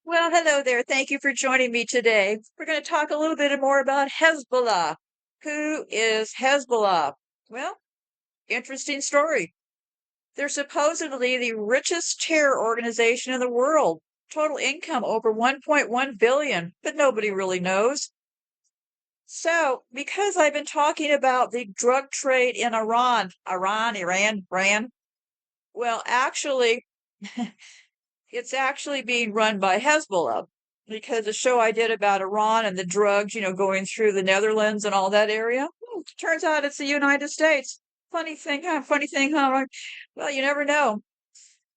Well, hello there. Thank you for joining me today. We're going to talk a little bit more about Hezbollah. Who is Hezbollah? Well, interesting story. They're supposedly the richest terror organization in the world. Total income over 1.1 billion, but nobody really knows. So, because I've been talking about the drug trade in Iran, well, actually, it's actually being run by Hezbollah because the show I did about Iran and the drugs, going through the Netherlands and all that area, turns out it's the United States. Funny thing, huh? Funny thing, huh? Right? Well, you never know.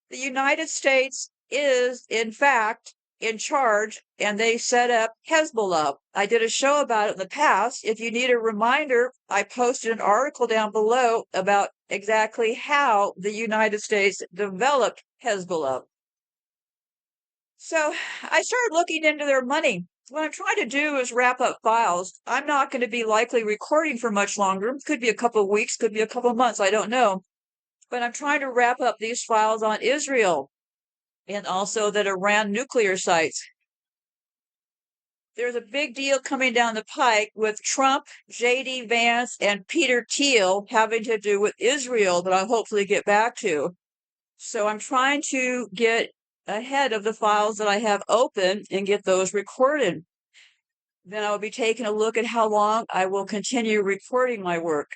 The United States is, in fact, in charge, and they set up Hezbollah. I did a show about it in the past. If you need a reminder, I posted an article down below about exactly how the United States developed Hezbollah. So I started looking into their money. What I'm trying to do is wrap up files. I'm not going to be likely recording for much longer. Could be a couple of weeks, could be a couple of months. I don't know. But I'm trying to wrap up these files on Israel and also that Iran nuclear sites. There's a big deal coming down the pike with Trump, J.D. Vance, and Peter Thiel having to do with Israel that I'll hopefully get back to. So I'm trying to get ahead of the files that I have open and get those recorded. Then I will be taking a look at how long I will continue recording my work.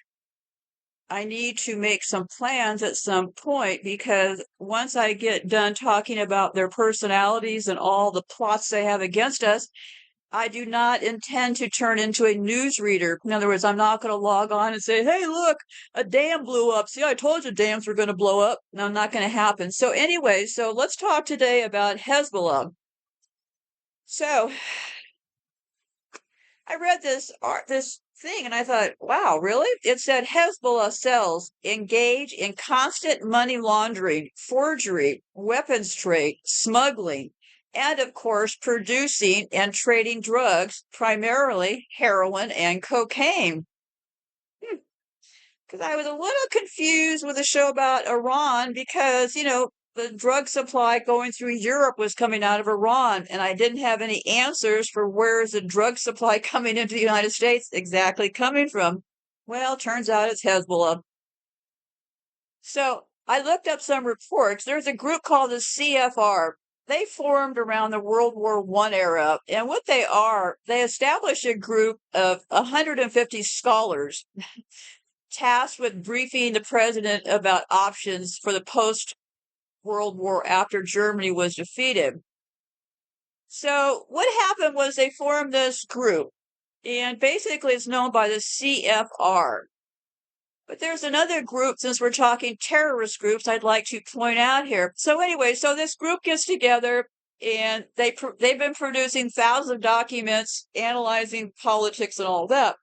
I need to make some plans at some point because once I get done talking about their personalities and all the plots they have against us, I do not intend to turn into a newsreader. In other words, I'm not going to log on and say, hey, look, a dam blew up. See, I told you dams were going to blow up. No, not going to happen. So anyway, so let's talk today about Hezbollah. So I read this thing and I thought, wow, really? It said Hezbollah cells engage in constant money laundering, forgery, weapons trade, smuggling, and of course, producing and trading drugs, primarily heroin and cocaine. Because I was a little confused with the show about Iran because, the drug supply going through Europe was coming out of Iran, and I didn't have any answers for where's the drug supply coming into the United States exactly coming from. Well, turns out it's Hezbollah. So I looked up some reports. There's a group called the CFR. They formed around the World War I era, and what they are, they established a group of 150 scholars tasked with briefing the president about options for the post World War after Germany was defeated. So what happened was they formed this group, and basically it's known by the CFR. But there's another group, since we're talking terrorist groups, I'd like to point out here. So anyway, so this group gets together, and they've been producing thousands of documents, analyzing politics and all that.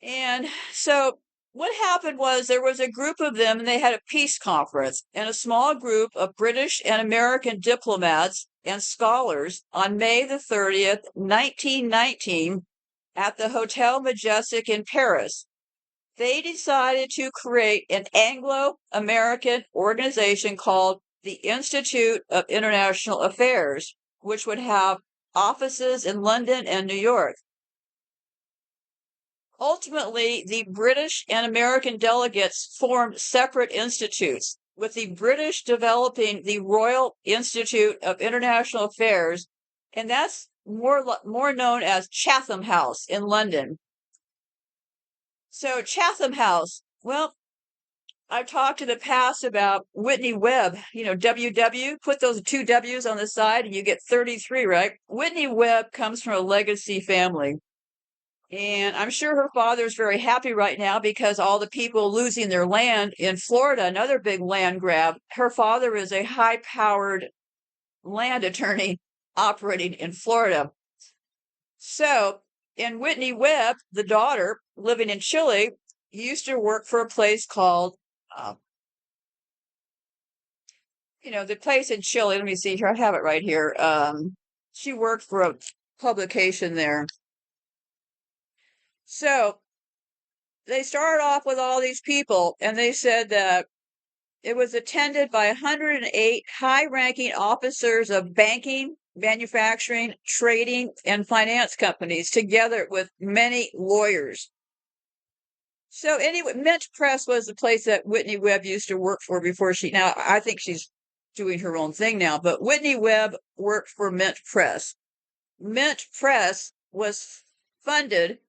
And so what happened was there was a group of them and they had a peace conference, and a small group of British and American diplomats and scholars on May the 30th, 1919, at the Hotel Majestic in Paris. They decided to create an Anglo-American organization called the Institute of International Affairs, which would have offices in London and New York. Ultimately, the British and American delegates formed separate institutes, with the British developing the Royal Institute of International Affairs, and that's more known as Chatham House in London. So Chatham House, well, I've talked in the past about Whitney Webb, WW, put those two W's on the side and you get 33, right? Whitney Webb comes from a legacy family. And I'm sure her father's very happy right now because all the people losing their land in Florida, another big land grab. Her father is a high-powered land attorney operating in Florida. So, and Whitney Webb, the daughter, living in Chile, used to work for a place called, the place in Chile. Let me see here. I have it right here. She worked for a publication there. So they started off with all these people, and they said that it was attended by 108 high-ranking officers of banking, manufacturing, trading, and finance companies, together with many lawyers. So anyway, Mint Press was the place that Whitney Webb used to work for before now I think she's doing her own thing now, but Whitney Webb worked for Mint Press. Mint Press was funded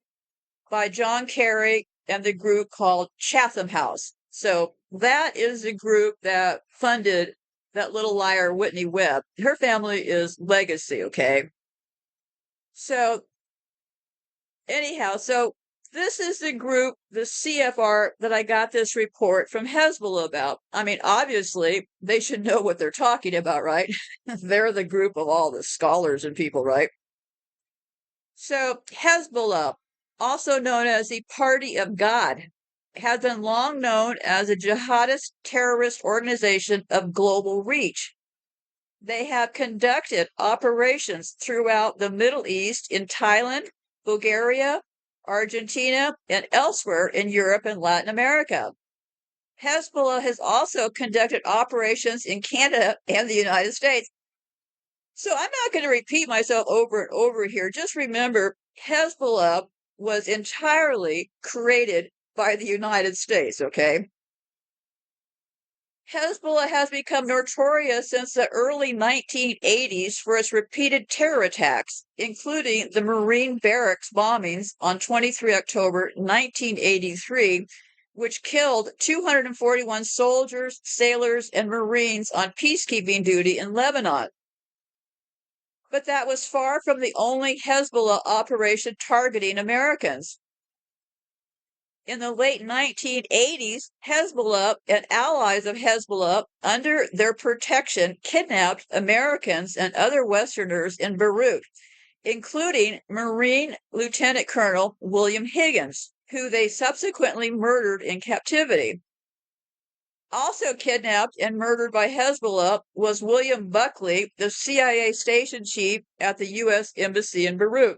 by John Kerry and the group called Chatham House. So that is the group that funded that little liar Whitney Webb. Her family is legacy, okay? So anyhow, so this is the group, the CFR, that I got this report from Hezbollah about. I mean, obviously, they should know what they're talking about, right? They're the group of all the scholars and people, right? So Hezbollah, also known as the Party of God, has been long known as a jihadist terrorist organization of global reach. They have conducted operations throughout the Middle East, in Thailand, Bulgaria, Argentina, and elsewhere in Europe and Latin America. Hezbollah has also conducted operations in Canada and the United States. So I'm not going to repeat myself over and over here. Just remember, Hezbollah was entirely created by the United States, okay? Hezbollah has become notorious since the early 1980s for its repeated terror attacks, including the Marine barracks bombings on 23 October 1983, which killed 241 soldiers, sailors, and Marines on peacekeeping duty in Lebanon. But that was far from the only Hezbollah operation targeting Americans. In the late 1980s, Hezbollah and allies of Hezbollah, under their protection, kidnapped Americans and other Westerners in Beirut, including Marine Lieutenant Colonel William Higgins, who they subsequently murdered in captivity. Also kidnapped and murdered by Hezbollah was William Buckley, the CIA station chief at the U.S. Embassy in Beirut.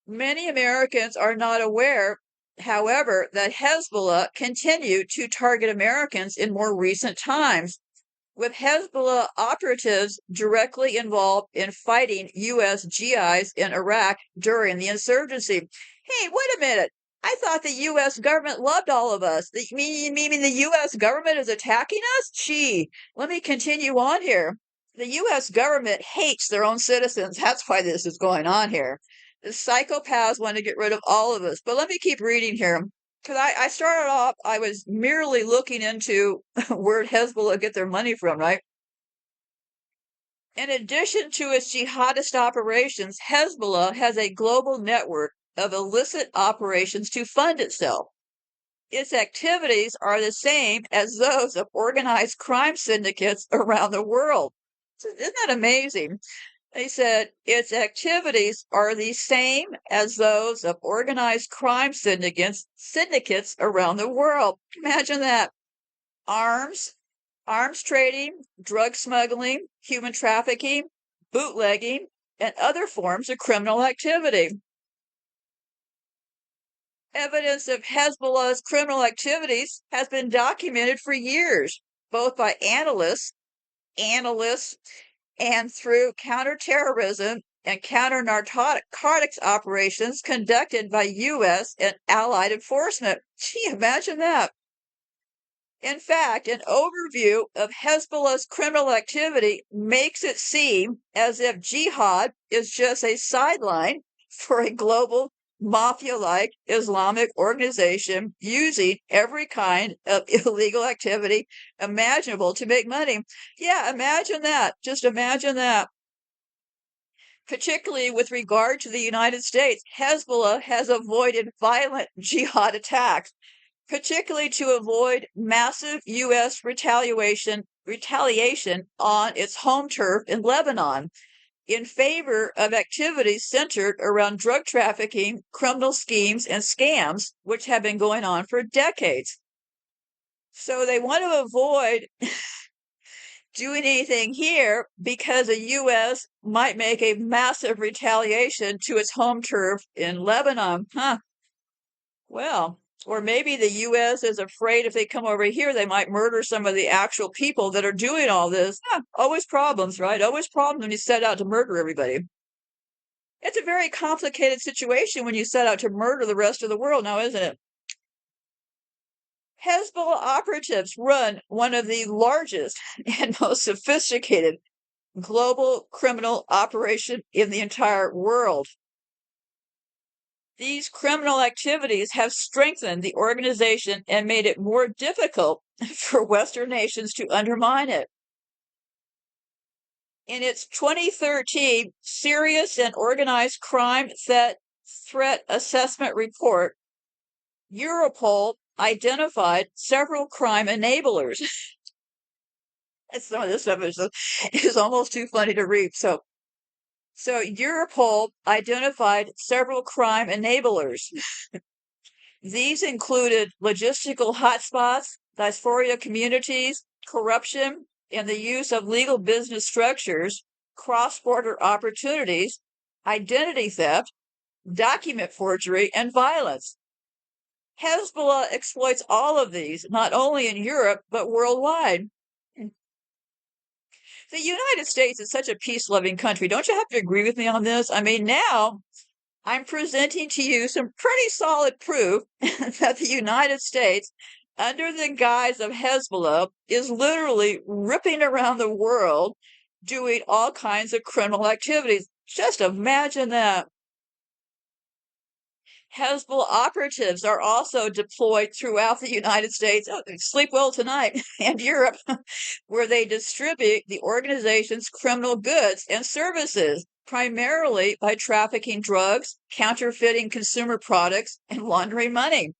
Many Americans are not aware, however, that Hezbollah continued to target Americans in more recent times, with Hezbollah operatives directly involved in fighting U.S. GIs in Iraq during the insurgency. Hey, wait a minute. I thought the U.S. government loved all of us. You mean the U.S. government is attacking us? Gee, let me continue on here. The U.S. government hates their own citizens. That's why this is going on here. The psychopaths want to get rid of all of us. But let me keep reading here. Because I started off, I was merely looking into where Hezbollah get their money from, right? In addition to its jihadist operations, Hezbollah has a global network of illicit operations to fund itself. Its activities are the same as those of organized crime syndicates around the world. So isn't that amazing? They said its activities are the same as those of organized crime syndicates around the world. Imagine that. Arms trading, drug smuggling, human trafficking, bootlegging, and other forms of criminal activity. Evidence of Hezbollah's criminal activities has been documented for years, both by analysts, and through counterterrorism and counter-narcotics operations conducted by U.S. and allied enforcement. Gee, imagine that. In fact, an overview of Hezbollah's criminal activity makes it seem as if jihad is just a sideline for a global mafia-like Islamic organization using every kind of illegal activity imaginable to make money. Yeah, imagine that. Just imagine that. Particularly with regard to the United States, Hezbollah has avoided violent jihad attacks, particularly to avoid massive U.S. retaliation on its home turf in Lebanon, in favor of activities centered around drug trafficking, criminal schemes, and scams, which have been going on for decades. So they want to avoid doing anything here because the U.S. might make a massive retaliation to its home turf in Lebanon. Well, Or maybe the U.S. is afraid if they come over here, they might murder some of the actual people that are doing all this. Always problems, right? Always problems when you set out to murder everybody. It's a very complicated situation when you set out to murder the rest of the world now, isn't it? Hezbollah operatives run one of the largest and most sophisticated global criminal operation in the entire world. These criminal activities have strengthened the organization and made it more difficult for Western nations to undermine it. In its 2013 Serious and Organized Crime Threat Assessment Report, Europol identified several crime enablers. Some of this stuff is almost too funny to read. So Europol identified several crime enablers. These included logistical hotspots, diaspora communities, corruption, and the use of legal business structures, cross-border opportunities, identity theft, document forgery, and violence. Hezbollah exploits all of these, not only in Europe, but worldwide. The United States is such a peace-loving country. Don't you have to agree with me on this? I mean, now I'm presenting to you some pretty solid proof that the United States, under the guise of Hezbollah, is literally ripping around the world doing all kinds of criminal activities. Just imagine that. Hezbollah operatives are also deployed throughout the United States, sleep well tonight, and Europe, where they distribute the organization's criminal goods and services, primarily by trafficking drugs, counterfeiting consumer products, and laundering money.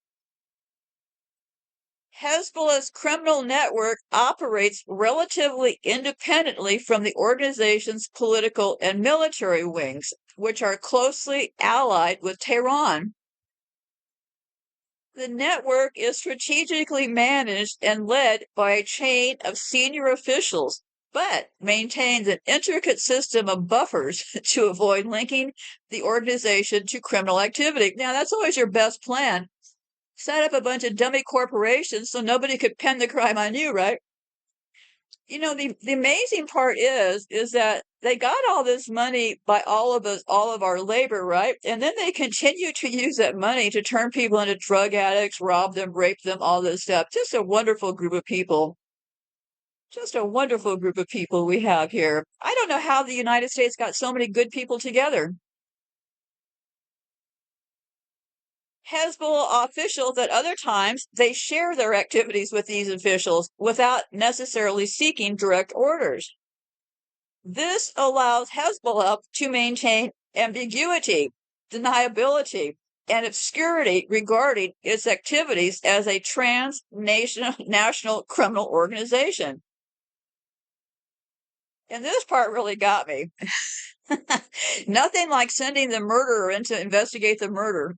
Hezbollah's criminal network operates relatively independently from the organization's political and military wings, which are closely allied with Tehran. The network is strategically managed and led by a chain of senior officials, but maintains an intricate system of buffers to avoid linking the organization to criminal activity. Now, that's always your best plan. Set up a bunch of dummy corporations so nobody could pin the crime on you, right? You know, the amazing part is that they got all this money by all of us, all of our labor, right? And then they continue to use that money to turn people into drug addicts, rob them, rape them, all this stuff. Just a wonderful group of people. Just a wonderful group of people we have here. I don't know how the United States got so many good people together. Hezbollah officials at other times, they share their activities with these officials without necessarily seeking direct orders. This allows Hezbollah to maintain ambiguity, deniability, and obscurity regarding its activities as a transnational criminal organization. And this part really got me. Nothing like sending the murderer in to investigate the murder.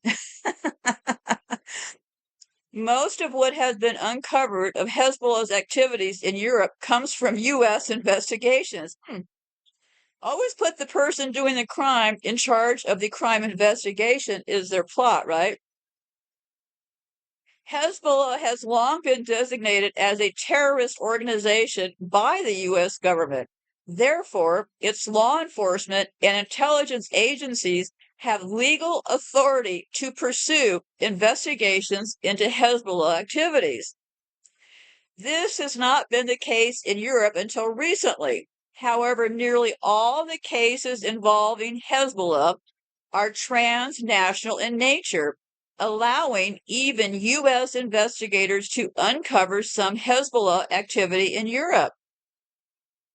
Most of what has been uncovered of Hezbollah's activities in Europe comes from U.S. investigations. Always put the person doing the crime in charge of the crime investigation is their plot, right? Hezbollah has long been designated as a terrorist organization by the U.S. government. Therefore, its law enforcement and intelligence agencies have legal authority to pursue investigations into Hezbollah activities. This has not been the case in Europe until recently. However, nearly all the cases involving Hezbollah are transnational in nature, allowing even U.S. investigators to uncover some Hezbollah activity in Europe.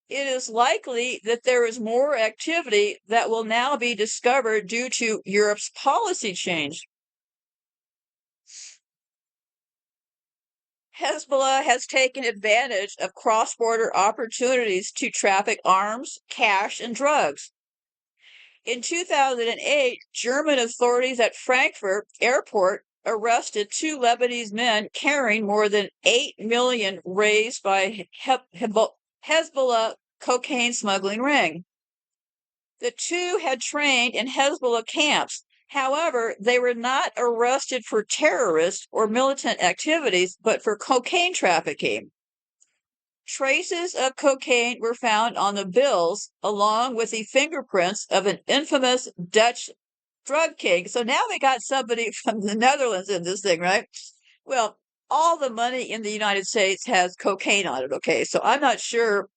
It is likely that there is more activity that will now be discovered due to Europe's policy change. Hezbollah has taken advantage of cross-border opportunities to traffic arms, cash, and drugs. In 2008, German authorities at Frankfurt Airport arrested two Lebanese men carrying more than 8 million raised by Hezbollah cocaine smuggling ring. The two had trained in Hezbollah camps However, they were not arrested for terrorist or militant activities, but for cocaine trafficking. Traces of cocaine were found on the bills, along with the fingerprints of an infamous Dutch drug king. So now we got somebody from the Netherlands in this thing, right? Well, all the money in the United States has cocaine on it, okay? So I'm not sure,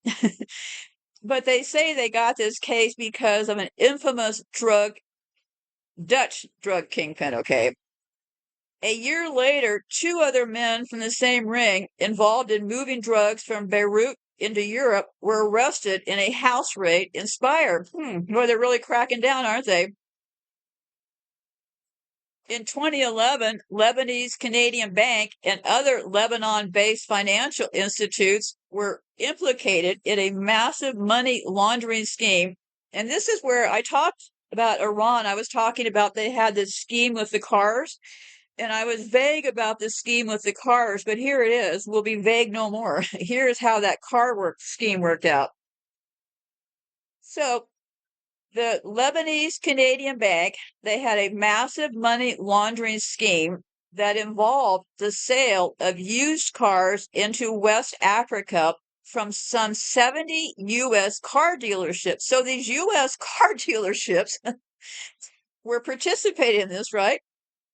but they say they got this case because of an infamous Dutch drug kingpin, okay? A year later, two other men from the same ring involved in moving drugs from Beirut into Europe were arrested in a house raid in Speyer. Boy, they're really cracking down, aren't they? In 2011, Lebanese Canadian Bank and other Lebanon-based financial institutes were implicated in a massive money laundering scheme. And this is where I talked about Iran. I was talking about they had this scheme with the cars, and I was vague about the scheme with the cars, but here it is. We'll be vague no more. Here's how that scheme worked out. So the Lebanese Canadian Bank, they had a massive money laundering scheme that involved the sale of used cars into West Africa from some 70 U.S. car dealerships. So these U.S. car dealerships were participating in this, right?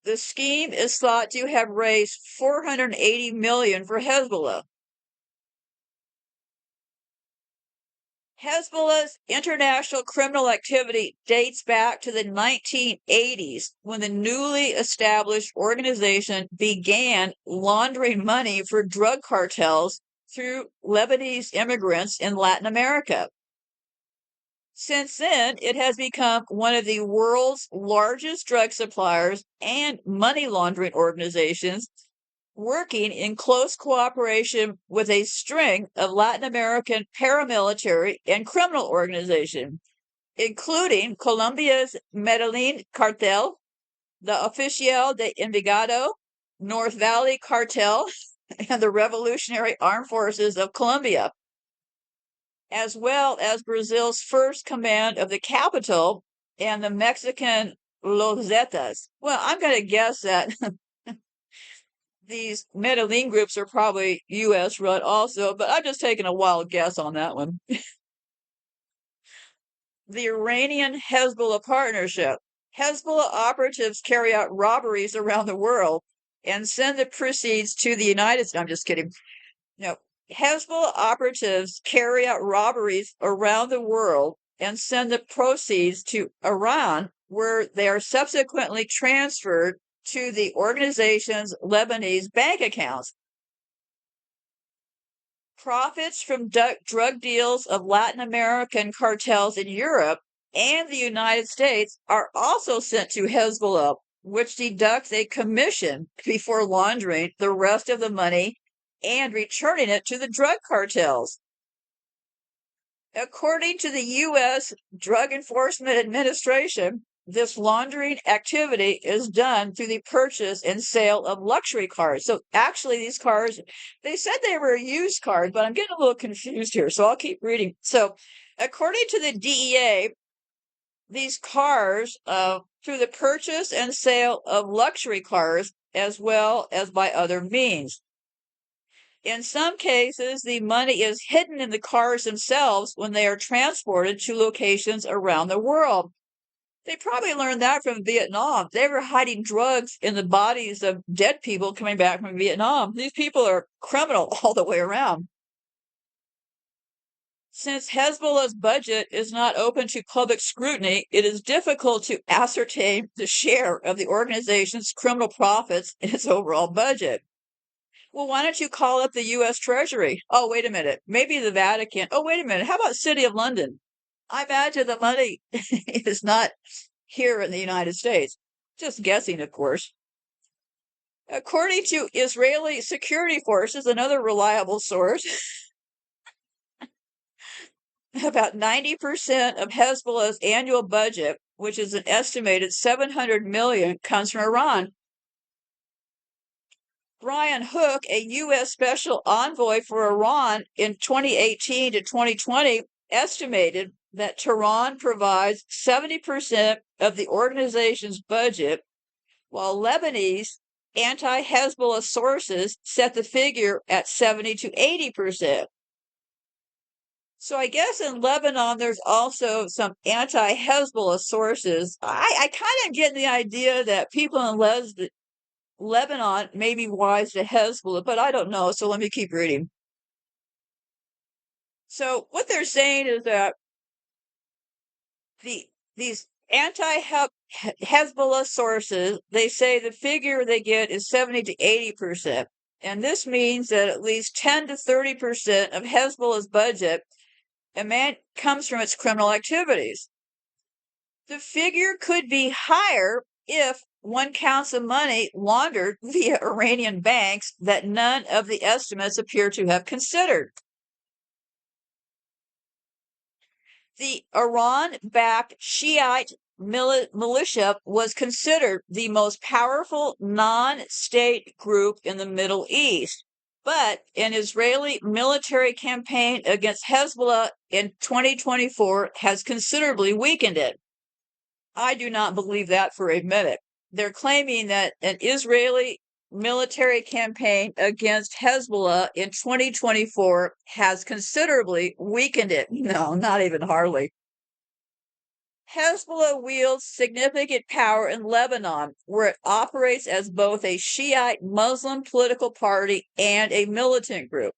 The scheme is thought to have raised $480 million for Hezbollah. Hezbollah's international criminal activity dates back to the 1980s when the newly established organization began laundering money for drug cartels through Lebanese immigrants in Latin America. Since then, it has become one of the world's largest drug suppliers and money laundering organizations, working in close cooperation with a string of Latin American paramilitary and criminal organizations, including Colombia's Medellin cartel, the Oficial de Envigado, North Valley cartel, and the Revolutionary Armed Forces of Colombia, as well as Brazil's first command of the capital and the Mexican Los Zetas. Well, I'm going to guess that these Medellin groups are probably U.S. run also, but I'm just taking a wild guess on that one. The Iranian Hezbollah partnership. Hezbollah operatives carry out robberies around the world and send the proceeds to the United States. I'm just kidding. No, Hezbollah operatives carry out robberies around the world and send the proceeds to Iran, where they are subsequently transferred to the organization's Lebanese bank accounts. Profits from drug deals of Latin American cartels in Europe and the United States are also sent to Hezbollah, which deducts a commission before laundering the rest of the money and returning it to the drug cartels. According to the U.S. Drug Enforcement Administration, this laundering activity is done through the purchase and sale of luxury cars. So actually, these cars, they said they were used cars, but I'm getting a little confused here, so I'll keep reading. So according to the DEA, these cars, through the purchase and sale of luxury cars, as well as by other means. In some cases, the money is hidden in the cars themselves when they are transported to locations around the world. They probably learned that from Vietnam. They were hiding drugs in the bodies of dead people coming back from Vietnam. These people are criminal all the way around. Since Hezbollah's budget is not open to public scrutiny, it is difficult to ascertain the share of the organization's criminal profits in its overall budget. Well, why don't you call up the U.S. Treasury? Oh, wait a minute. Maybe the Vatican. Oh, wait a minute. How about City of London? I imagine the money is not here in the United States. Just guessing, of course. According to Israeli security forces, another reliable source, about 90% of Hezbollah's annual budget, which is an estimated 700 million, comes from Iran. Brian Hook, a U.S. Special Envoy for Iran in 2018 to 2020, estimated that Tehran provides 70% of the organization's budget, while Lebanese anti-Hezbollah sources set the figure at 70 to 80%. So I guess in Lebanon, there's also some anti-Hezbollah sources. I kind of get the idea that people in Lebanon may be wise to Hezbollah, but I don't know. So let me keep reading. So what they're saying is that these anti-Hezbollah sources, they say the figure they get is 70 to 80%. And this means that at least 10 to 30% of Hezbollah's budget comes from its criminal activities. The figure could be higher if one counts the money laundered via Iranian banks that none of the estimates appear to have considered. The Iran-backed Shiite militia was considered the most powerful non-state group in the Middle East, but an Israeli military campaign against Hezbollah in 2024 has considerably weakened it. I do not believe that for a minute. They're claiming that an Israeli military campaign against Hezbollah in 2024 has considerably weakened it. No, not even hardly. Hezbollah wields significant power in Lebanon, where it operates as both a Shiite Muslim political party and a militant group.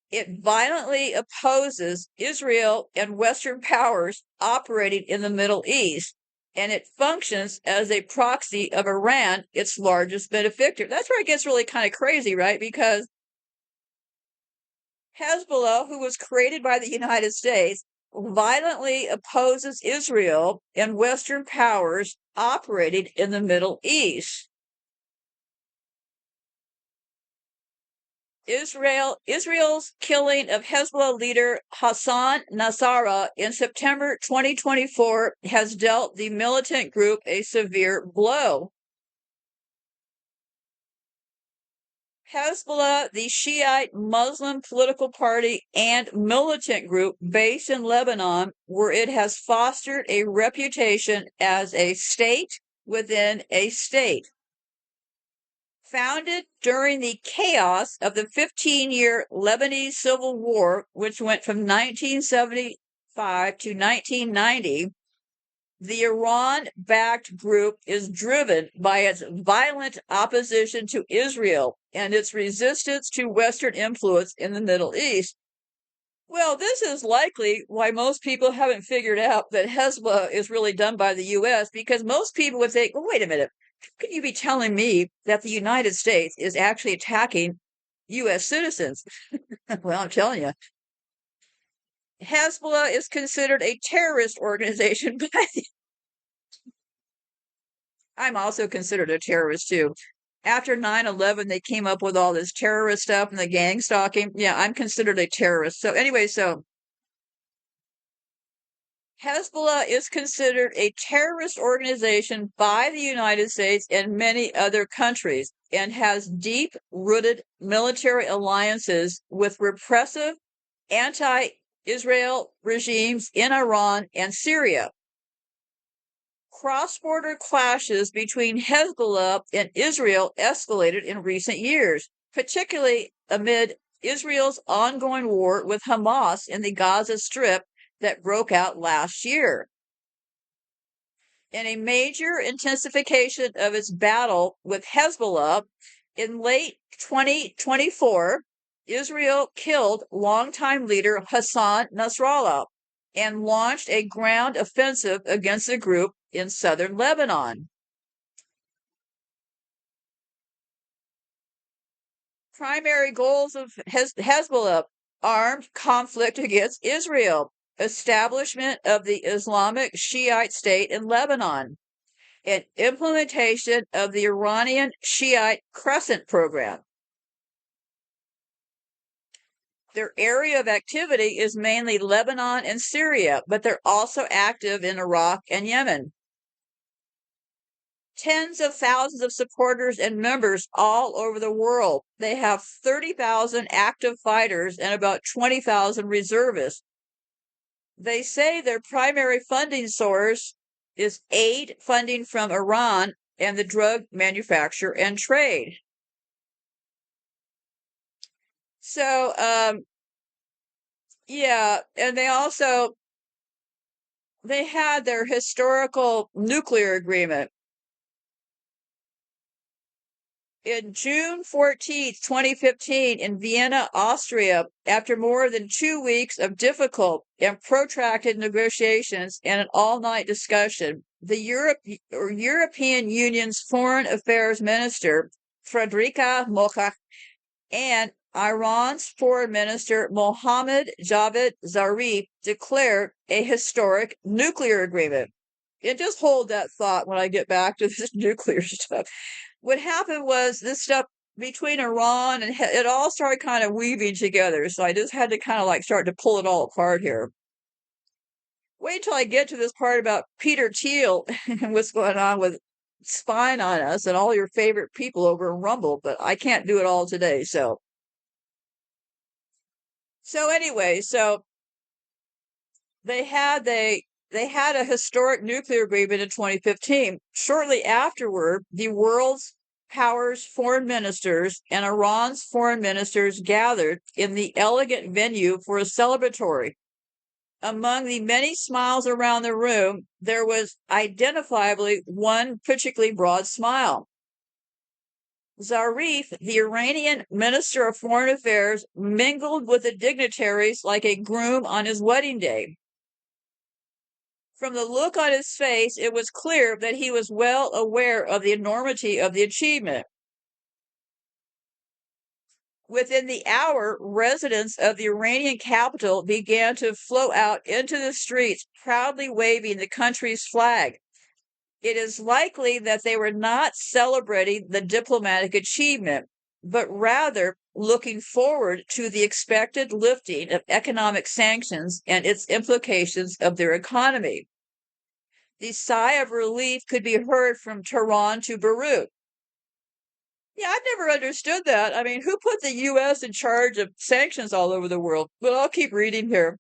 It violently opposes Israel and Western powers operating in the Middle East, and it functions as a proxy of Iran, its largest benefactor. That's where it gets really kind of crazy, right? Because Hezbollah, who was created by the United States, violently opposes Israel and Western powers operating in the Middle East. Israel's killing of Hezbollah leader Hassan Nasrallah in September 2024 has dealt the militant group a severe blow. Hezbollah, the Shiite Muslim political party and militant group based in Lebanon, where it has fostered a reputation as a state within a state. Founded during the chaos of the 15-year Lebanese Civil War, which went from 1975 to 1990, the Iran-backed group is driven by its violent opposition to Israel and its resistance to Western influence in the Middle East. Well, this is likely why most people haven't figured out that Hezbollah is really done by the U.S., because most people would think, well, wait a minute, how can you be telling me that the United States is actually attacking U.S. citizens? Well, I'm telling you. Hezbollah is considered a terrorist organization, but I'm also considered a terrorist too. After 9/11, they came up with all this terrorist stuff and the gang stalking. Yeah, I'm considered a terrorist. So anyway, Hezbollah is considered a terrorist organization by the United States and many other countries, and has deep-rooted military alliances with repressive anti-Israel regimes in Iran and Syria. Cross-border clashes between Hezbollah and Israel escalated in recent years, particularly amid Israel's ongoing war with Hamas in the Gaza Strip that broke out last year. In a major intensification of its battle with Hezbollah, in late 2024, Israel killed longtime leader Hassan Nasrallah and launched a ground offensive against the group in southern Lebanon. Primary goals of Hezbollah: armed conflict against Israel, establishment of the Islamic Shiite state in Lebanon, and implementation of the Iranian Shiite Crescent program. Their area of activity is mainly Lebanon and Syria, but they're also active in Iraq and Yemen. Tens of thousands of supporters and members all over the world. They have 30,000 active fighters and about 20,000 reservists. They say their primary funding source is aid funding from Iran and the drug manufacture and trade. So, yeah, and they had their historical nuclear agreement. In June 14th, 2015, in Vienna, Austria, after more than 2 weeks of difficult and protracted negotiations and an all-night discussion, the European Union's Foreign Affairs Minister, Friedrich Nietzsche, and Iran's Foreign Minister, Mohammad Javad Zarif, declared a historic nuclear agreement. And just hold that thought when I get back to this nuclear stuff. What happened was this stuff between Iran and it all started kind of weaving together. So I just had to kind of like start to pull it all apart here. Wait till I get to this part about Peter Thiel and what's going on with spying on us and all your favorite people over in Rumble, but I can't do it all today. So anyway, so they had a historic nuclear agreement in 2015. Shortly afterward, the world's powers foreign ministers and Iran's foreign ministers gathered in the elegant venue for a celebratory. Among the many smiles around the room, there was identifiably one particularly broad smile. Zarif, the Iranian Minister of Foreign Affairs, mingled with the dignitaries like a groom on his wedding day. From the look on his face, it was clear that he was well aware of the enormity of the achievement. Within the hour, residents of the Iranian capital began to flow out into the streets, proudly waving the country's flag. It is likely that they were not celebrating the diplomatic achievement, but rather looking forward to the expected lifting of economic sanctions and its implications of their economy. The sigh of relief could be heard from Tehran to Beirut. Yeah, I've never understood that. I mean, who put the U.S. in charge of sanctions all over the world? But I'll keep reading here.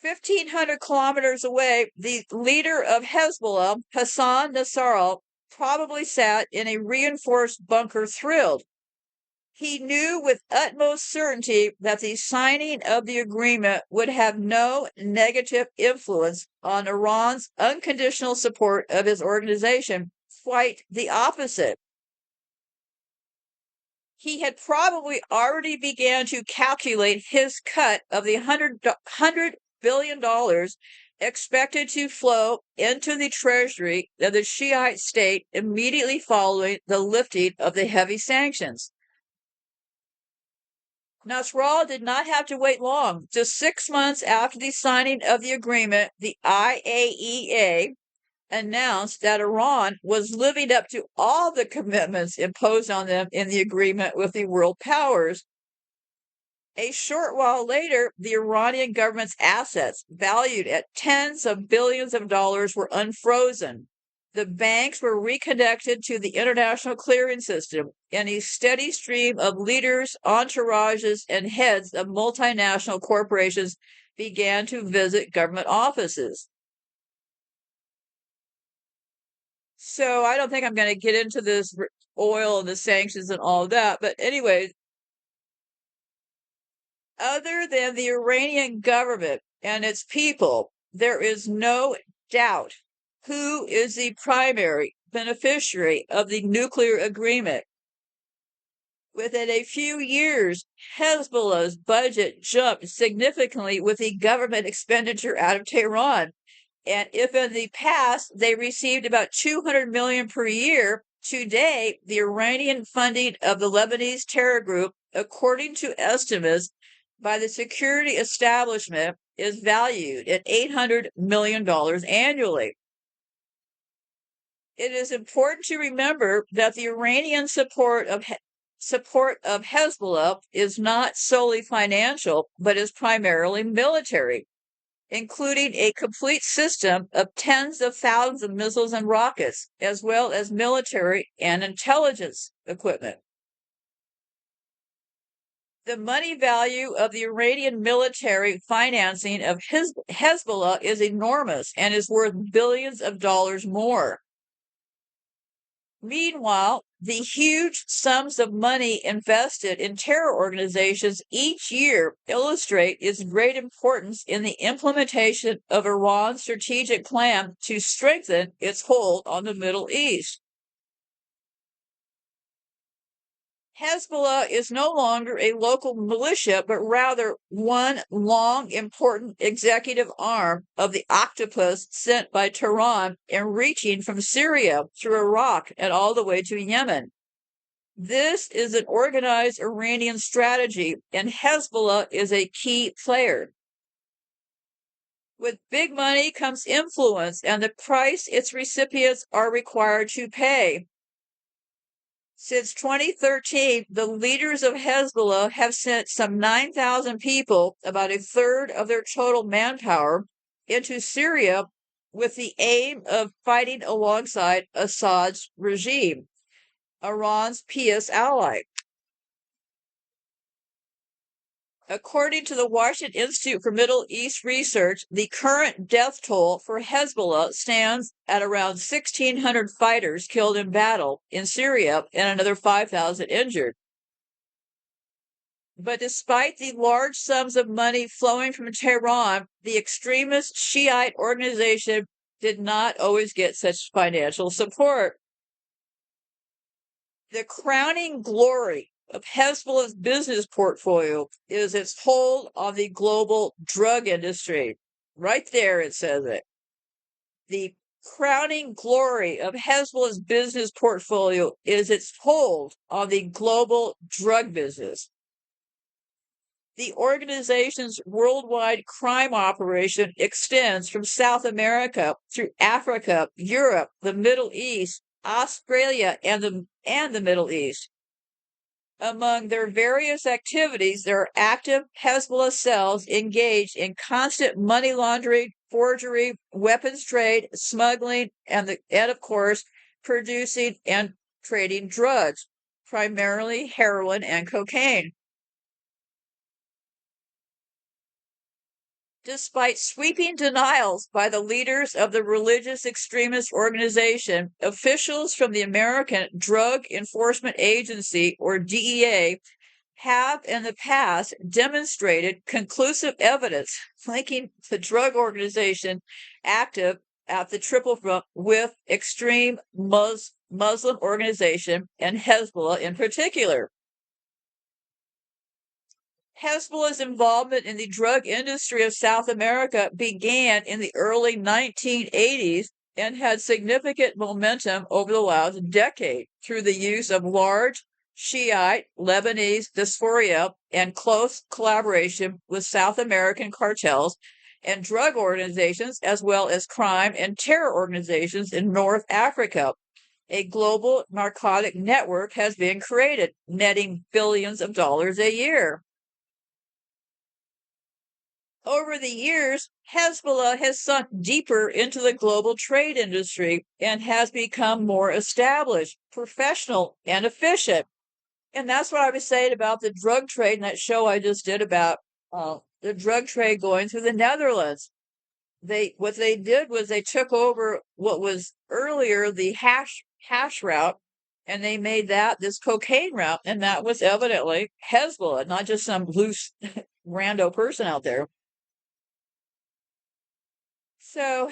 1,500 kilometers away, the leader of Hezbollah, Hassan Nasrallah, probably sat in a reinforced bunker thrilled. He knew with utmost certainty that the signing of the agreement would have no negative influence on Iran's unconditional support of his organization. Quite the opposite. He had probably already began to calculate his cut of the $100 billion expected to flow into the treasury of the Shiite state immediately following the lifting of the heavy sanctions. Nasrallah did not have to wait long. Just 6 months after the signing of the agreement, the IAEA announced that Iran was living up to all the commitments imposed on them in the agreement with the world powers. A short while later, the Iranian government's assets, valued at tens of billions of dollars, were unfrozen. The banks were reconnected to the international clearing system, and a steady stream of leaders, entourages, and heads of multinational corporations began to visit government offices. So I don't think I'm going to get into this oil and the sanctions and all of that. But anyway, other than the Iranian government and its people, there is no doubt who is the primary beneficiary of the nuclear agreement. Within a few years, Hezbollah's budget jumped significantly with the government expenditure out of Tehran. And if in the past they received about 200 million per year, today the Iranian funding of the Lebanese terror group, according to estimates by the security establishment, is valued at $800 million annually. It is important to remember that the Iranian support of Hezbollah is not solely financial, but is primarily military, including a complete system of tens of thousands of missiles and rockets, as well as military and intelligence equipment. The money value of the Iranian military financing of Hezbollah is enormous and is worth billions of dollars more. Meanwhile, the huge sums of money invested in terror organizations each year illustrate its great importance in the implementation of Iran's strategic plan to strengthen its hold on the Middle East. Hezbollah is no longer a local militia, but rather one long, important executive arm of the octopus sent by Tehran and reaching from Syria through Iraq and all the way to Yemen. This is an organized Iranian strategy, and Hezbollah is a key player. With big money comes influence and the price its recipients are required to pay. Since 2013, the leaders of Hezbollah have sent some 9,000 people, about a third of their total manpower, into Syria with the aim of fighting alongside Assad's regime, Iran's pious ally. According to the Washington Institute for Middle East Research, the current death toll for Hezbollah stands at around 1,600 fighters killed in battle in Syria and another 5,000 injured. But despite the large sums of money flowing from Tehran, the extremist Shiite organization did not always get such financial support. The crowning glory of Hezbollah's business portfolio is its hold on the global drug industry. Right there, it says it. The crowning glory of Hezbollah's business portfolio is its hold on the global drug business. The organization's worldwide crime operation extends from South America through Africa, Europe, the Middle East, Australia, and the Middle East. Among their various activities, there are active Hezbollah cells engaged in constant money laundering, forgery, weapons trade, smuggling, and of course, producing and trading drugs, primarily heroin and cocaine. Despite sweeping denials by the leaders of the religious extremist organization, officials from the American Drug Enforcement Agency, or DEA, have in the past demonstrated conclusive evidence linking the drug organization active at the Triple Front with extreme Muslim organization and Hezbollah in particular. Hezbollah's involvement in the drug industry of South America began in the early 1980s and had significant momentum over the last decade through the use of large Shiite Lebanese diaspora and close collaboration with South American cartels and drug organizations, as well as crime and terror organizations in North Africa. A global narcotic network has been created, netting billions of dollars a year. Over the years, Hezbollah has sunk deeper into the global trade industry and has become more established, professional, and efficient. And that's what I was saying about the drug trade in that show I just did about the drug trade going through the Netherlands. What they did was they took over what was earlier the hash route, and they made that this cocaine route, and that was evidently Hezbollah, not just some loose rando person out there. So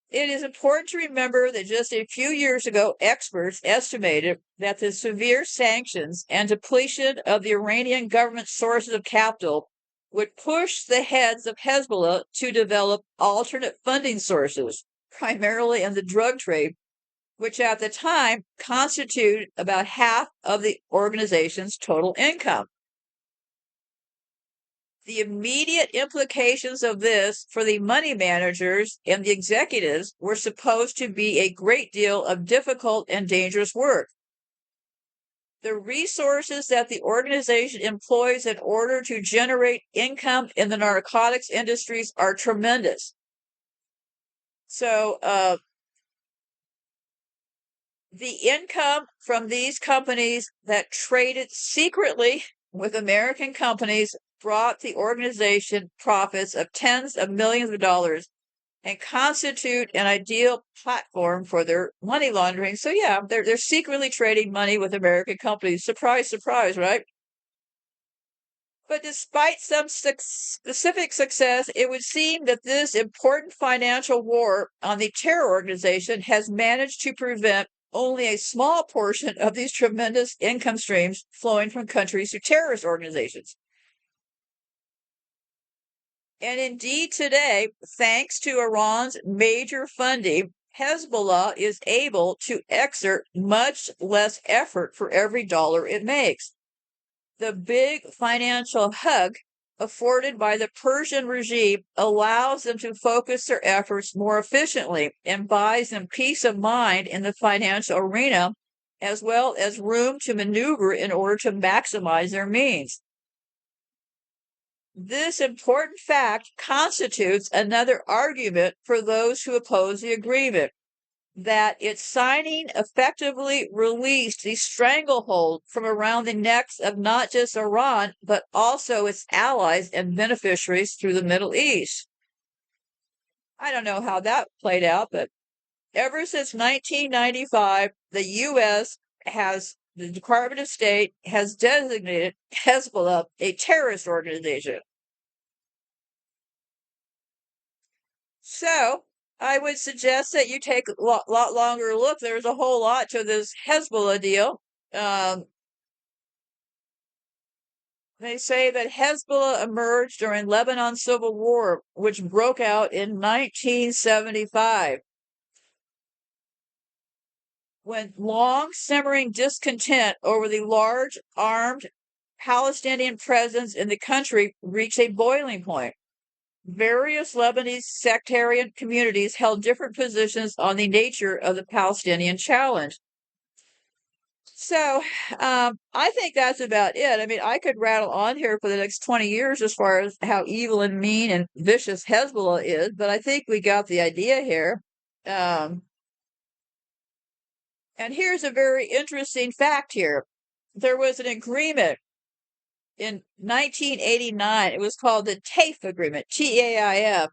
it is important to remember that just a few years ago, experts estimated that the severe sanctions and depletion of the Iranian government's sources of capital would push the heads of Hezbollah to develop alternate funding sources, primarily in the drug trade, which at the time constituted about half of the organization's total income. The immediate implications of this for the money managers and the executives were supposed to be a great deal of difficult and dangerous work. The resources that the organization employs in order to generate income in the narcotics industries are tremendous. So, the income from these companies that traded secretly with American companies brought the organization profits of tens of millions of dollars and constitute an ideal platform for their money laundering. So yeah, they're secretly trading money with American companies. Surprise, surprise, right? But despite some specific success, it would seem that this important financial war on the terror organization has managed to prevent only a small portion of these tremendous income streams flowing from countries to terrorist organizations. And indeed, today, thanks to Iran's major funding, Hezbollah is able to exert much less effort for every dollar it makes. The big financial hug afforded by the Persian regime allows them to focus their efforts more efficiently and buys them peace of mind in the financial arena, as well as room to maneuver in order to maximize their means. This important fact constitutes another argument for those who oppose the agreement, that its signing effectively released the stranglehold from around the necks of not just Iran, but also its allies and beneficiaries through the Middle East. I don't know how that played out, but ever since 1995, the U.S. the Department of State has designated Hezbollah a terrorist organization. So I would suggest that you take a lot longer look. There's a whole lot to this Hezbollah deal. They say that Hezbollah emerged during Lebanon's civil war, which broke out in 1975. When long simmering discontent over the large armed Palestinian presence in the country reached a boiling point. Various Lebanese sectarian communities held different positions on the nature of the Palestinian challenge. So I think that's about it. I mean, I could rattle on here for the next 20 years as far as how evil and mean and vicious Hezbollah is, but I think we got the idea here. And here's a very interesting fact here. There was an agreement in 1989. It was called the TAIF Agreement, TAIF,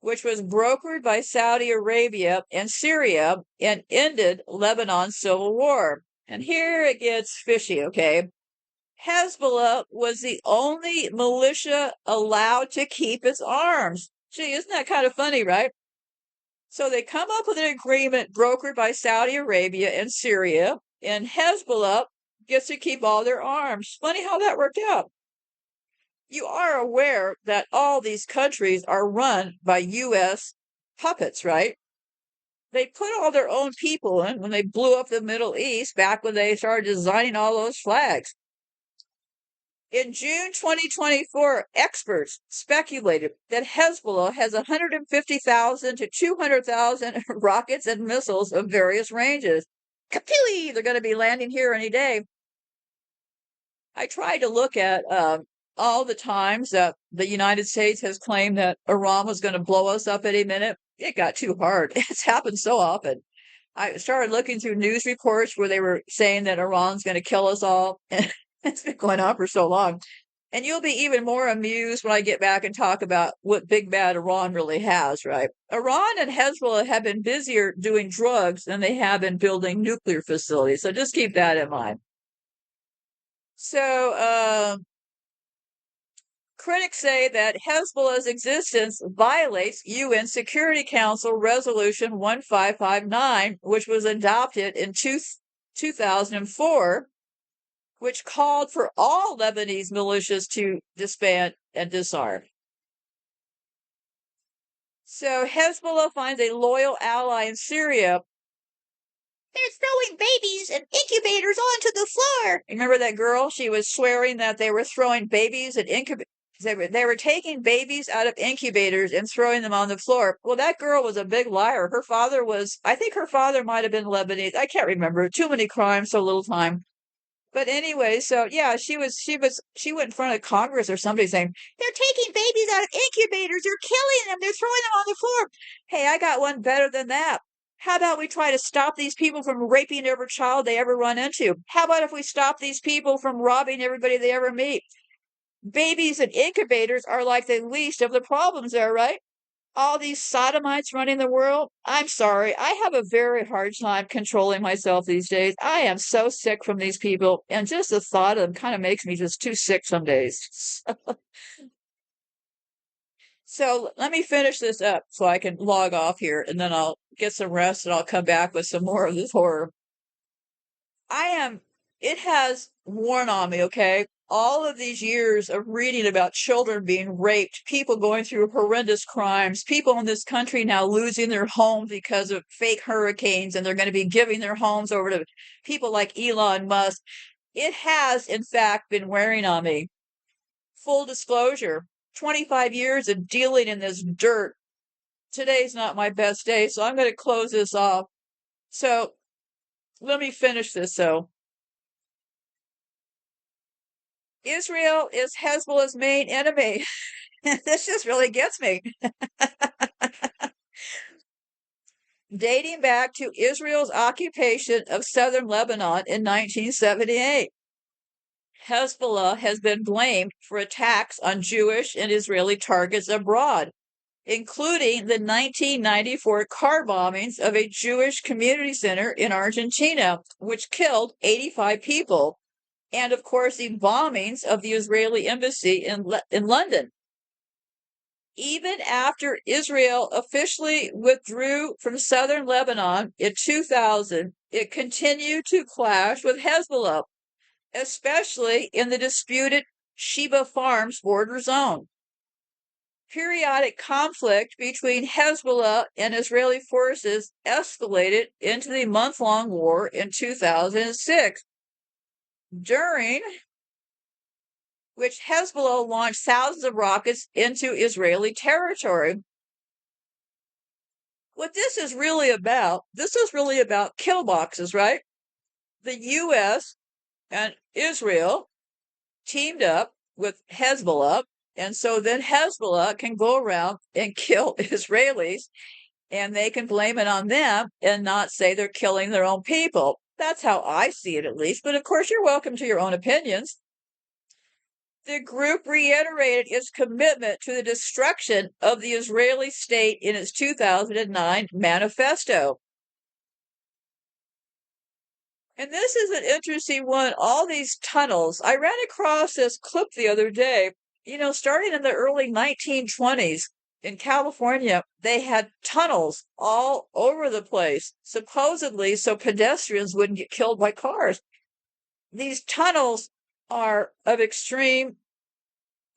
which was brokered by Saudi Arabia and Syria and ended Lebanon's civil war. And here it gets fishy, okay? Hezbollah was the only militia allowed to keep its arms. Gee, isn't that kind of funny, right? So they come up with an agreement brokered by Saudi Arabia and Syria, and Hezbollah gets to keep all their arms. Funny how that worked out. You are aware that all these countries are run by U.S. puppets, right? They put all their own people in when they blew up the Middle East back when they started designing all those flags. In June 2024, experts speculated that Hezbollah has 150,000 to 200,000 rockets and missiles of various ranges. Kapili! They're going to be landing here any day. I tried to look at all the times that the United States has claimed that Iran was going to blow us up any minute. It got too hard. It's happened so often. I started looking through news reports where they were saying that Iran's going to kill us all. And it's been going on for so long. And you'll be even more amused when I get back and talk about what big bad Iran really has, right? Iran and Hezbollah have been busier doing drugs than they have been building nuclear facilities. So just keep that in mind. So, critics say that Hezbollah's existence violates UN Security Council Resolution 1559, which was adopted in 2004, which called for all Lebanese militias to disband and disarm. So Hezbollah finds a loyal ally in Syria. They're throwing babies and incubators onto the floor. Remember that girl? She was swearing that they were throwing babies and incubators. They were taking babies out of incubators and throwing them on the floor. Well, that girl was a big liar. Her father was, I think her father might have been Lebanese. I can't remember. Too many crimes, so little time. But anyway, so yeah, she went in front of Congress or somebody saying, they're taking babies out of incubators. They're killing them. They're throwing them on the floor. Hey, I got one better than that. How about we try to stop these people from raping every child they ever run into? How about if we stop these people from robbing everybody they ever meet? Babies and incubators are like the least of the problems there, right? All these sodomites running the world. I'm sorry. I have a very hard time controlling myself these days. I am so sick from these people. And just the thought of them kind of makes me just too sick some days. So let me finish this up so I can log off here and then I'll get some rest and I'll come back with some more of this horror. It has worn on me, okay? All of these years of reading about children being raped, people going through horrendous crimes, people in this country now losing their homes because of fake hurricanes, and they're going to be giving their homes over to people like Elon Musk. It has, in fact, been wearing on me. Full disclosure, 25 years of dealing in this dirt. Today's not my best day, so I'm going to close this off. So let me finish this, though. Israel is Hezbollah's main enemy. This just really gets me. Dating back to Israel's occupation of southern Lebanon in 1978. Hezbollah has been blamed for attacks on Jewish and Israeli targets abroad, including the 1994 car bombings of a Jewish community center in Argentina, which killed 85 people, and of course the bombings of the Israeli embassy in London. Even after Israel officially withdrew from southern Lebanon in 2000, it continued to clash with Hezbollah, especially in the disputed Sheba Farms border zone. Periodic conflict between Hezbollah and Israeli forces escalated into the month-long war in 2006, during which Hezbollah launched thousands of rockets into Israeli territory. What this is really about kill boxes, right? The U.S. and Israel teamed up with Hezbollah, and so then Hezbollah can go around and kill Israelis, and they can blame it on them and not say they're killing their own people. That's how I see it, at least. But of course, you're welcome to your own opinions. The group reiterated its commitment to the destruction of the Israeli state in its 2009 manifesto. And this is an interesting one. All these tunnels. I ran across this clip the other day. Starting in the early 1920s in California, they had tunnels all over the place, supposedly so pedestrians wouldn't get killed by cars. These tunnels are of extreme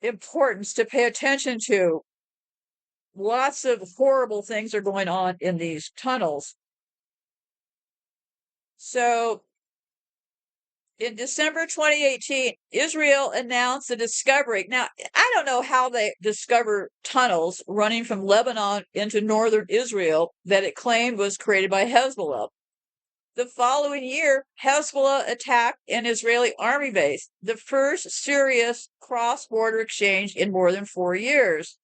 importance to pay attention to. Lots of horrible things are going on in these tunnels. So in December 2018, Israel announced the discovery. Now, I don't know how they discover tunnels running from Lebanon into northern Israel that it claimed was created by Hezbollah. The following year, Hezbollah attacked an Israeli army base, the first serious cross-border exchange in more than 4 years.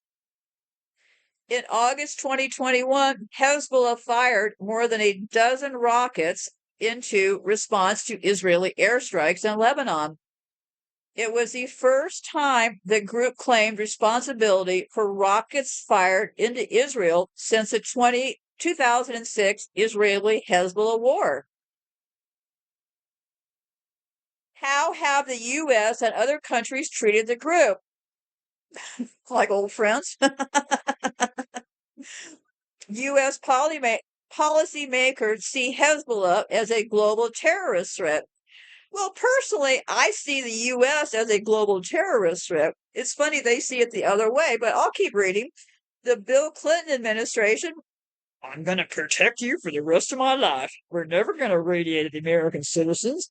In August 2021, Hezbollah fired more than a dozen rockets into response to Israeli airstrikes in Lebanon. It was the first time the group claimed responsibility for rockets fired into Israel since the 2006 Israeli-Hezbollah war. How have the U.S. and other countries treated the group? Like old friends? U.S. policymakers see Hezbollah as a global terrorist threat. Well, personally, I see the U.S. as a global terrorist threat. It's funny they see it the other way, but I'll keep reading. The Bill Clinton administration, I'm going to protect you for the rest of my life. We're never going to radiate the American citizens.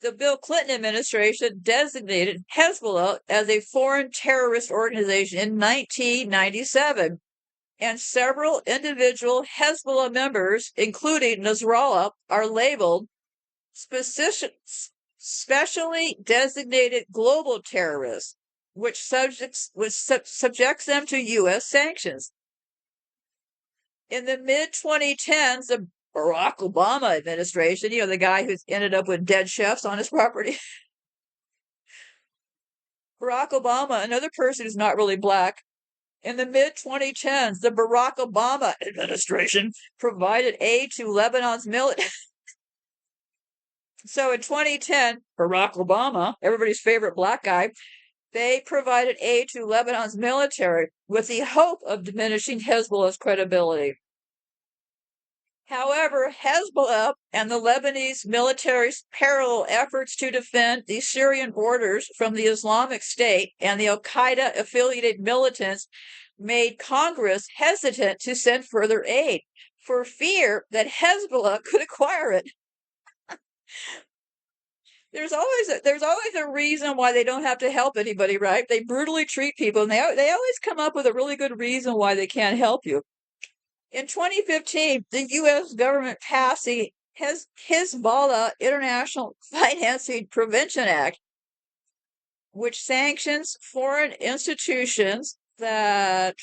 The Bill Clinton administration designated Hezbollah as a foreign terrorist organization in 1997. And several individual Hezbollah members, including Nasrallah, are labeled specially designated global terrorists, which subjects them to U.S. sanctions. In the mid-2010s, the Barack Obama administration, the guy who's ended up with dead chefs on his property, Barack Obama, another person who's not really black, in the mid-2010s, the Barack Obama administration provided aid to Lebanon's military. So in 2010, Barack Obama, everybody's favorite black guy, they provided aid to Lebanon's military with the hope of diminishing Hezbollah's credibility. However, Hezbollah and the Lebanese military's parallel efforts to defend the Syrian borders from the Islamic State and the Al-Qaeda-affiliated militants made Congress hesitant to send further aid for fear that Hezbollah could acquire it. There's always a reason why they don't have to help anybody, right? They brutally treat people, and they always come up with a really good reason why they can't help you. In 2015, the U.S. government passed the Hezbollah International Financing Prevention Act, which sanctions foreign institutions that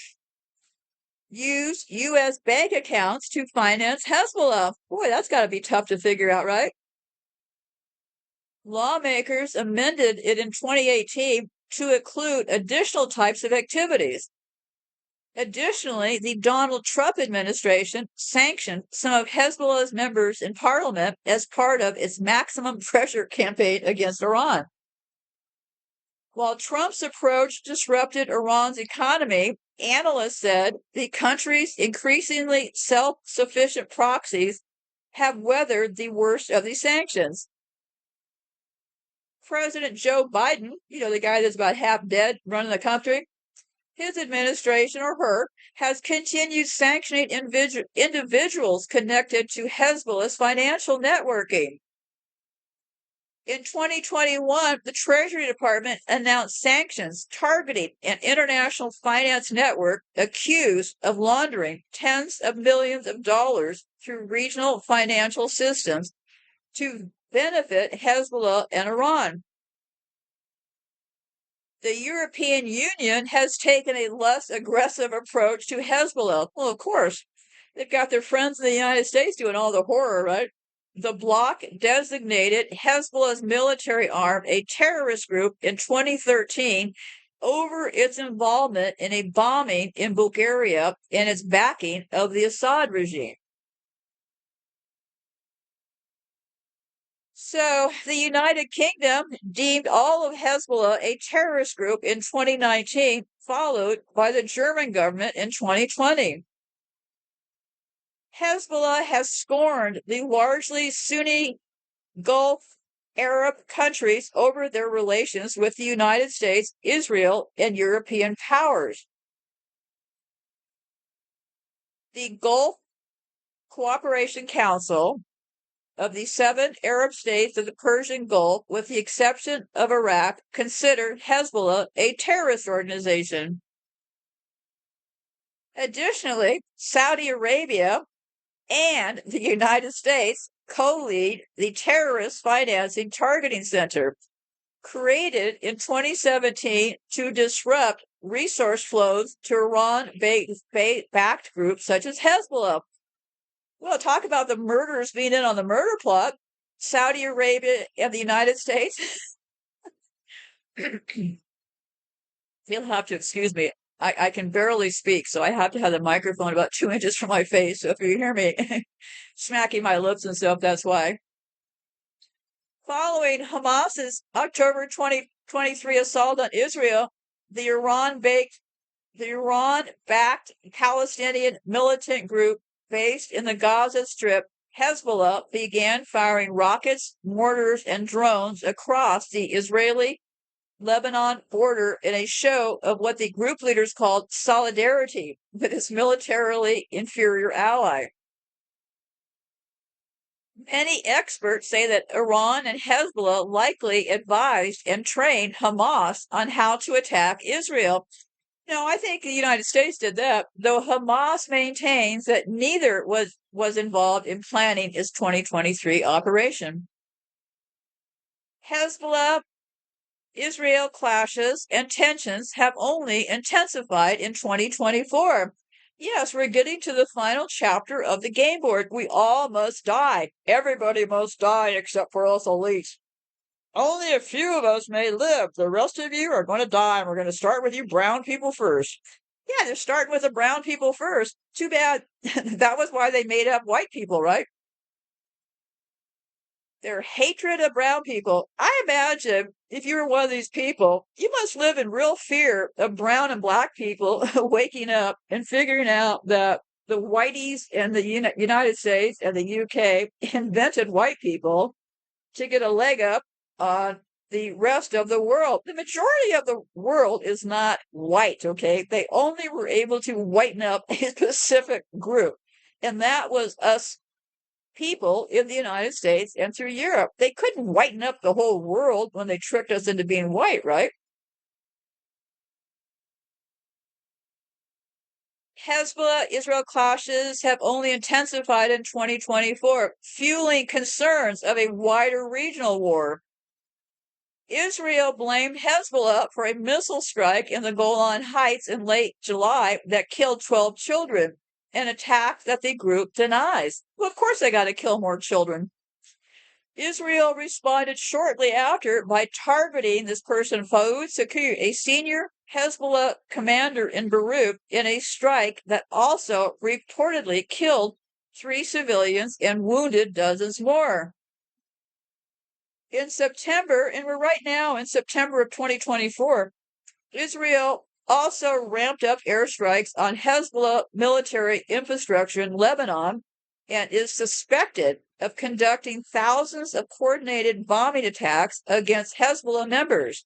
use U.S. bank accounts to finance Hezbollah. Boy, that's got to be tough to figure out, right? Lawmakers amended it in 2018 to include additional types of activities. Additionally, the Donald Trump administration sanctioned some of Hezbollah's members in parliament as part of its maximum pressure campaign against Iran. While Trump's approach disrupted Iran's economy, analysts said the country's increasingly self-sufficient proxies have weathered the worst of the sanctions. President Joe Biden, the guy that's about half dead running the country, his administration, or her, has continued sanctioning individuals connected to Hezbollah's financial networking. In 2021, the Treasury Department announced sanctions targeting an international finance network accused of laundering tens of millions of dollars through regional financial systems to benefit Hezbollah and Iran. The European Union has taken a less aggressive approach to Hezbollah. Well, of course, they've got their friends in the United States doing all the horror, right? The bloc designated Hezbollah's military arm a terrorist group in 2013 over its involvement in a bombing in Bulgaria and its backing of the Assad regime. So, the United Kingdom deemed all of Hezbollah a terrorist group in 2019, followed by the German government in 2020. Hezbollah has scorned the largely Sunni Gulf Arab countries over their relations with the United States, Israel, and European powers. The Gulf Cooperation Council of the 7 Arab states of the Persian Gulf, with the exception of Iraq, considered Hezbollah a terrorist organization. Additionally, Saudi Arabia and the United States co-lead the Terrorist Financing Targeting Center, created in 2017 to disrupt resource flows to Iran-backed groups such as Hezbollah. Well, talk about the murderers being in on the murder plot. Saudi Arabia and the United States. You'll have to excuse me. I can barely speak, so I have to have the microphone about 2 inches from my face. So if you hear me smacking my lips and stuff, that's why. Following Hamas's October 2023 assault on Israel, the Iran-backed Palestinian militant group based in the Gaza Strip, Hezbollah, began firing rockets, mortars, and drones across the Israeli-Lebanon border in a show of what the group leaders called solidarity with its militarily inferior ally. Many experts say that Iran and Hezbollah likely advised and trained Hamas on how to attack Israel. No, I think the United States did that, though Hamas maintains that neither was involved in planning its 2023 operation. Hezbollah-Israel clashes and tensions have only intensified in 2024, Yes, we're getting to the final chapter of the game board. We all must die. Everybody must die except for us elites. Only a few of us may live. The rest of you are going to die, and we're going to start with you brown people first. Yeah, they're starting with the brown people first. Too bad. That was why they made up white people, right? Their hatred of brown people. I imagine if you were one of these people, you must live in real fear of brown and black people waking up and figuring out that the whiteys in the United States and the UK invented white people to get a leg up on the rest of the world. The majority of the world is not white, okay? They only were able to whiten up a specific group, and that was us people in the United States and through Europe. They couldn't whiten up the whole world when they tricked us into being white, right? Hezbollah Israel clashes have only intensified in 2024, fueling concerns of a wider regional war. Israel blamed Hezbollah for a missile strike in the Golan Heights in late July that killed 12 children, an attack that the group denies. Well, of course they got to kill more children. Israel responded shortly after by targeting this person, Fouad Takeyh, a senior Hezbollah commander in Beirut, in a strike that also reportedly killed 3 civilians and wounded dozens more. In September, and we're right now in September of 2024, Israel also ramped up airstrikes on Hezbollah military infrastructure in Lebanon and is suspected of conducting thousands of coordinated bombing attacks against Hezbollah members,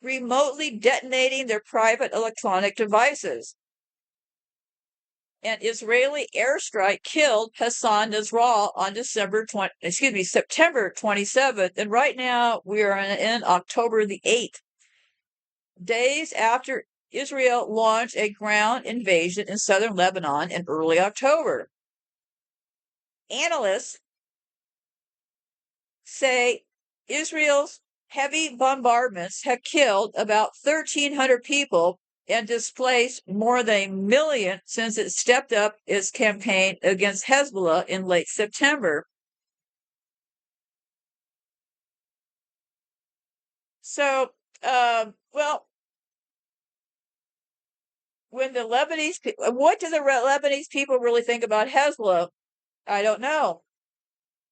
remotely detonating their private electronic devices. An Israeli airstrike killed Hassan Nasrallah on September 27th, and right now we are in October the 8th, days after Israel launched a ground invasion in southern Lebanon in early October. Analysts say Israel's heavy bombardments have killed about 1,300 people and displaced more than 1 million since it stepped up its campaign against Hezbollah in late September. So, well, when the what do the Lebanese people really think about Hezbollah? I don't know.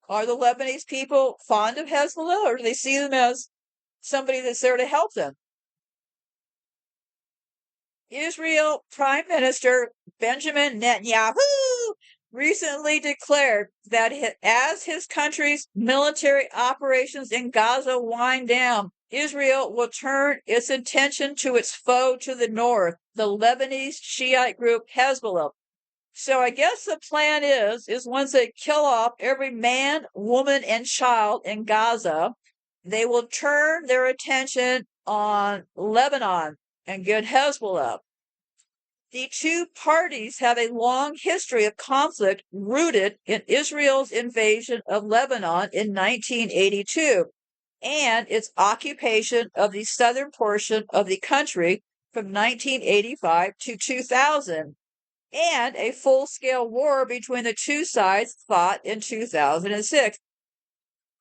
Are the Lebanese people fond of Hezbollah, or do they see them as somebody that's there to help them? Israel Prime Minister Benjamin Netanyahu recently declared that as his country's military operations in Gaza wind down, Israel will turn its attention to its foe to the north, the Lebanese Shiite group Hezbollah. So I guess the plan is once they kill off every man, woman, and child in Gaza, they will turn their attention on Lebanon and get Hezbollah. The two parties have a long history of conflict rooted in Israel's invasion of Lebanon in 1982 and its occupation of the southern portion of the country from 1985 to 2000, and a full-scale war between the two sides fought in 2006.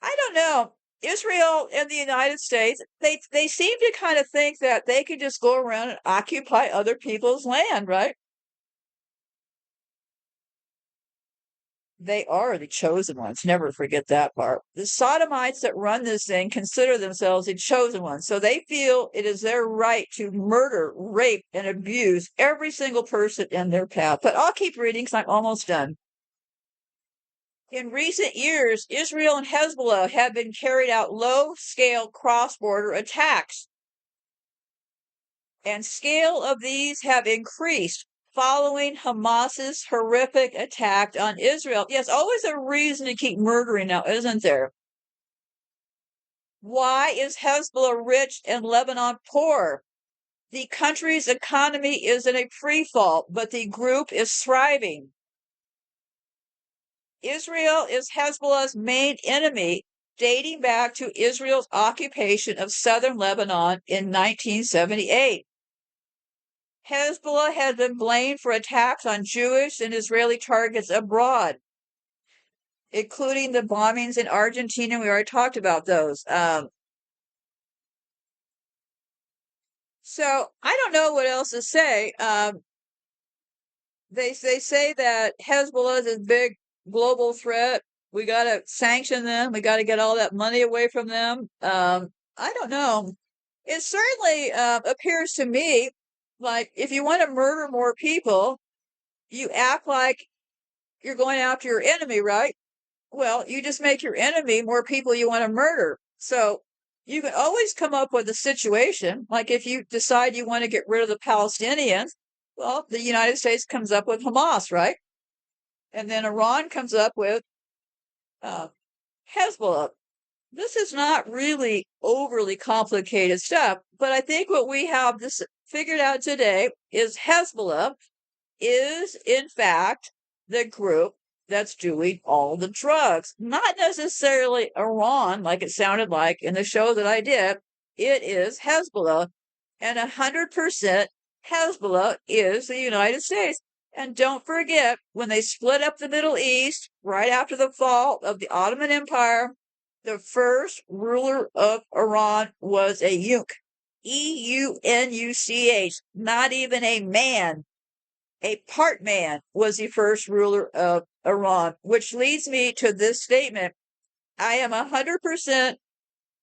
I don't know. Israel and the United States, they seem to kind of think that they could just go around and occupy other people's land, right? They are the chosen ones. Never forget that part. The sodomites that run this thing consider themselves the chosen ones. So they feel it is their right to murder, rape, and abuse every single person in their path. But I'll keep reading because I'm almost done. In recent years, Israel and Hezbollah have been carried out low-scale cross-border attacks, and scale of these have increased following Hamas's horrific attack on Israel. Yes, always a reason to keep murdering now, isn't there? Why is Hezbollah rich and Lebanon poor? The country's economy is in a free fall, but the group is thriving. Israel is Hezbollah's main enemy, dating back to Israel's occupation of southern Lebanon in 1978. Hezbollah has been blamed for attacks on Jewish and Israeli targets abroad, including the bombings in Argentina. We already talked about those. So I don't know what else to say. They say that Hezbollah is a big global threat. We got to sanction them. We got to get all that money away from them. I don't know. It certainly appears to me like if you want to murder more people, you act like you're going after your enemy, right? Well, you just make your enemy more people you want to murder. So you can always come up with a situation, like if you decide you want to get rid of the Palestinians, well, the United States comes up with Hamas, right? And then Iran comes up with uh, Hezbollah. This is not really overly complicated stuff, but I think what we have this figured out today is Hezbollah is, in fact, the group that's doing all the drugs. Not necessarily Iran, like it sounded like in the show that I did. It is Hezbollah, and 100% Hezbollah is the United States. And don't forget, when they split up the Middle East right after the fall of the Ottoman Empire, the first ruler of Iran was a eunuch. Eunuch, not even a man. A part man was the first ruler of Iran, which leads me to this statement. I am 100%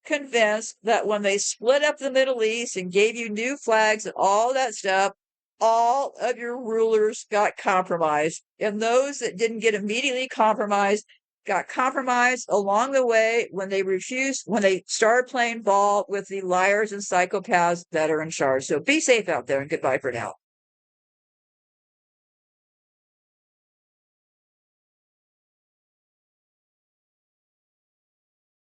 convinced that when they split up the Middle East and gave you new flags and all that stuff, all of your rulers got compromised. And those that didn't get immediately compromised got compromised along the way when they started playing ball with the liars and psychopaths that are in charge. So be safe out there and goodbye for now.